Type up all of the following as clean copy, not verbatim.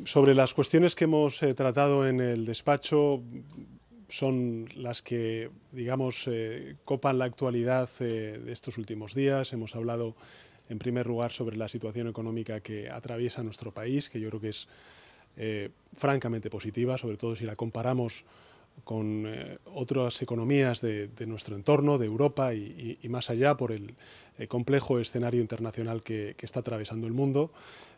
Sobre las cuestiones que hemos tratado en el despacho, son las que, digamos, copan la actualidad de estos últimos días. Hemos hablado, en primer lugar, sobre la situación económica que atraviesa nuestro país, que yo creo que es francamente positiva, sobre todo si la comparamos con otras economías de nuestro entorno, de Europa y más allá, por el complejo escenario internacional que está atravesando el mundo.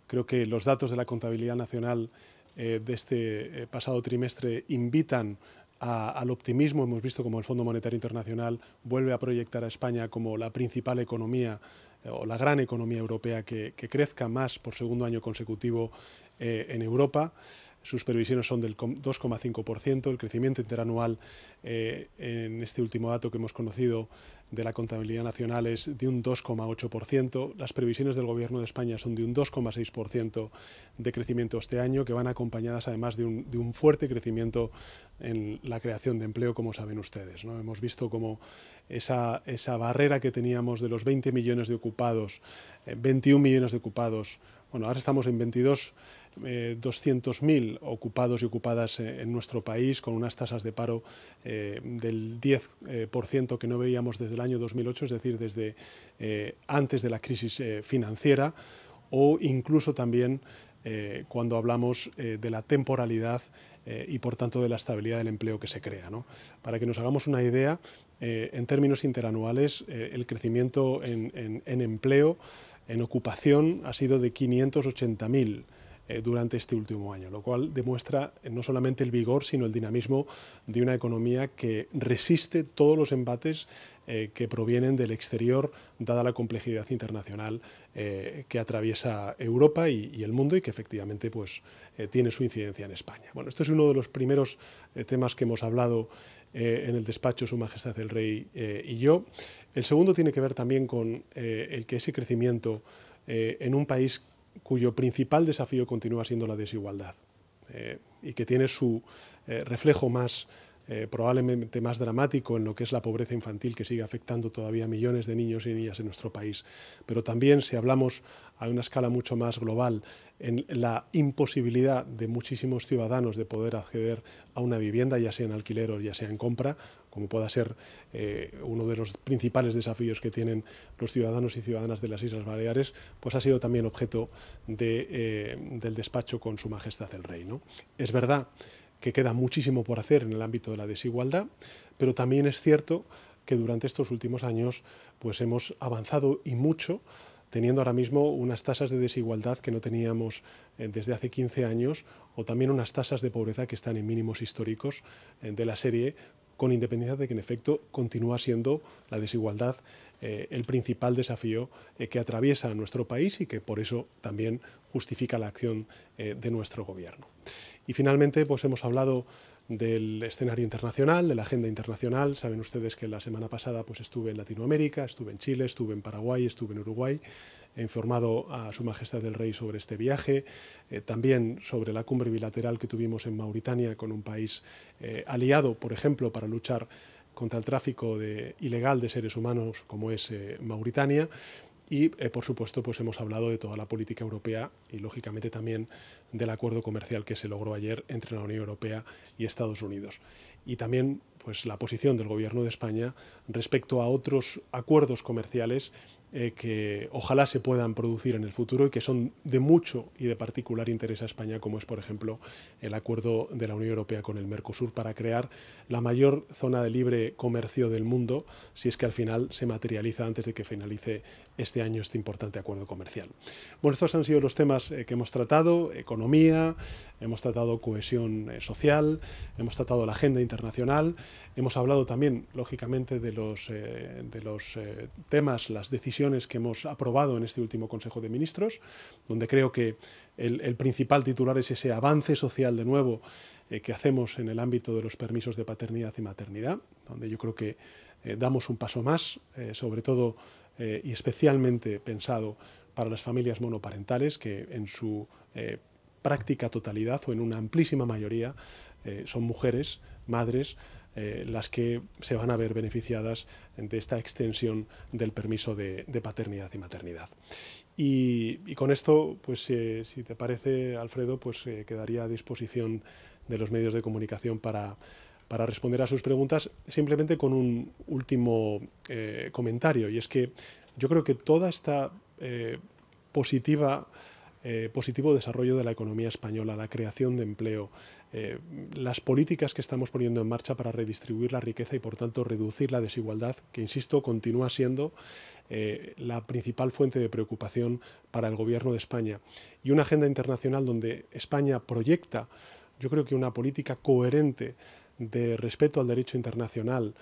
Creo que los datos de la contabilidad nacional de este pasado trimestre invitan al optimismo. Hemos visto como el Fondo Monetario Internacional vuelve a proyectar a España como la principal economía o la gran economía europea que crezca más por segundo año consecutivo en Europa. Sus previsiones son del 2,5%. El crecimiento interanual en este último dato que hemos conocido de la contabilidad nacional es de un 2,8%. Las previsiones del Gobierno de España son de un 2,6% de crecimiento este año, que van acompañadas además de un fuerte crecimiento en la creación de empleo, como saben ustedes, ¿no? Hemos visto como esa barrera que teníamos de los 20 millones de ocupados, 21 millones de ocupados, bueno, ahora estamos en 200.000 ocupados y ocupadas en nuestro país, con unas tasas de paro del 10% que no veíamos desde el año 2008, es decir, desde antes de la crisis financiera, o incluso también cuando hablamos de la temporalidad y, por tanto, de la estabilidad del empleo que se crea, ¿no? Para que nos hagamos una idea, en términos interanuales, el crecimiento en empleo, en ocupación, ha sido de 580.000 durante este último año, lo cual demuestra no solamente el vigor, sino el dinamismo de una economía que resiste todos los embates que provienen del exterior, dada la complejidad internacional que atraviesa Europa y el mundo, y que efectivamente pues, tiene su incidencia en España. Bueno, este es uno de los primeros temas que hemos hablado en el despacho Su Majestad el Rey y yo. El segundo tiene que ver también con el que ese crecimiento en un país cuyo principal desafío continúa siendo la desigualdad y que tiene su reflejo más probablemente más dramático en lo que es la pobreza infantil, que sigue afectando todavía a millones de niños y niñas en nuestro país. Pero también, si hablamos a una escala mucho más global, en la imposibilidad de muchísimos ciudadanos de poder acceder a una vivienda, ya sea en alquiler o ya sea en compra, como pueda ser uno de los principales desafíos que tienen los ciudadanos y ciudadanas de las Islas Baleares, pues ha sido también objeto del despacho con Su Majestad el Rey, ¿no? Es verdad que queda muchísimo por hacer en el ámbito de la desigualdad, pero también es cierto que durante estos últimos años pues hemos avanzado y mucho, teniendo ahora mismo unas tasas de desigualdad que no teníamos desde hace 15 años, o también unas tasas de pobreza que están en mínimos históricos de la serie, con independencia de que en efecto continúa siendo la desigualdad el principal desafío que atraviesa a nuestro país y que por eso también justifica la acción de nuestro gobierno. Y finalmente pues hemos hablado del escenario internacional, de la agenda internacional. Saben ustedes que la semana pasada pues estuve en Latinoamérica, estuve en Chile, estuve en Paraguay, estuve en Uruguay. He informado a Su Majestad el Rey sobre este viaje, también sobre la cumbre bilateral que tuvimos en Mauritania con un país aliado, por ejemplo, para luchar contra el tráfico ilegal de seres humanos como es Mauritania. Y, por supuesto, pues hemos hablado de toda la política europea y, lógicamente, también del acuerdo comercial que se logró ayer entre la Unión Europea y Estados Unidos. Y también pues, la posición del Gobierno de España respecto a otros acuerdos comerciales que ojalá se puedan producir en el futuro y que son de mucho y de particular interés a España, como es, por ejemplo, el acuerdo de la Unión Europea con el Mercosur para crear la mayor zona de libre comercio del mundo, si es que al final se materializa antes de que finalice este año este importante acuerdo comercial. Bueno, estos han sido los temas que hemos tratado: economía, hemos tratado cohesión social, hemos tratado la agenda internacional, hemos hablado también, lógicamente, de los temas, las decisiones que hemos aprobado en este último Consejo de Ministros, donde creo que el principal titular es ese avance social de nuevo que hacemos en el ámbito de los permisos de paternidad y maternidad, donde yo creo que damos un paso más, sobre todo y especialmente pensado para las familias monoparentales, que en su práctica totalidad o en una amplísima mayoría son mujeres, madres, las que se van a ver beneficiadas de esta extensión del permiso de paternidad y maternidad. Y con esto, pues si te parece, Alfredo, pues quedaría a disposición de los medios de comunicación para responder a sus preguntas, simplemente con un último comentario, y es que yo creo que toda esta positivo desarrollo de la economía española, la creación de empleo, las políticas que estamos poniendo en marcha para redistribuir la riqueza y, por tanto, reducir la desigualdad, que, insisto, continúa siendo la principal fuente de preocupación para el Gobierno de España, y una agenda internacional donde España proyecta, yo creo que una política coherente de respeto al derecho internacional,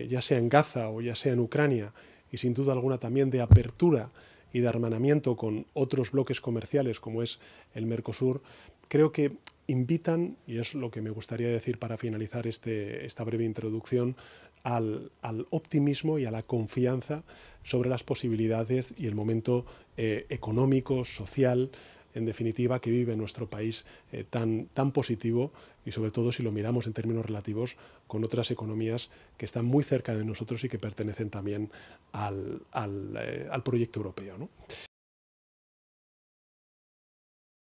ya sea en Gaza o ya sea en Ucrania, y sin duda alguna también de apertura y de hermanamiento con otros bloques comerciales como es el Mercosur, creo que invitan, y es lo que me gustaría decir para finalizar esta breve introducción, al optimismo y a la confianza sobre las posibilidades y el momento económico, social, en definitiva, que vive nuestro país tan positivo, y sobre todo si lo miramos en términos relativos con otras economías que están muy cerca de nosotros y que pertenecen también al proyecto europeo, ¿no?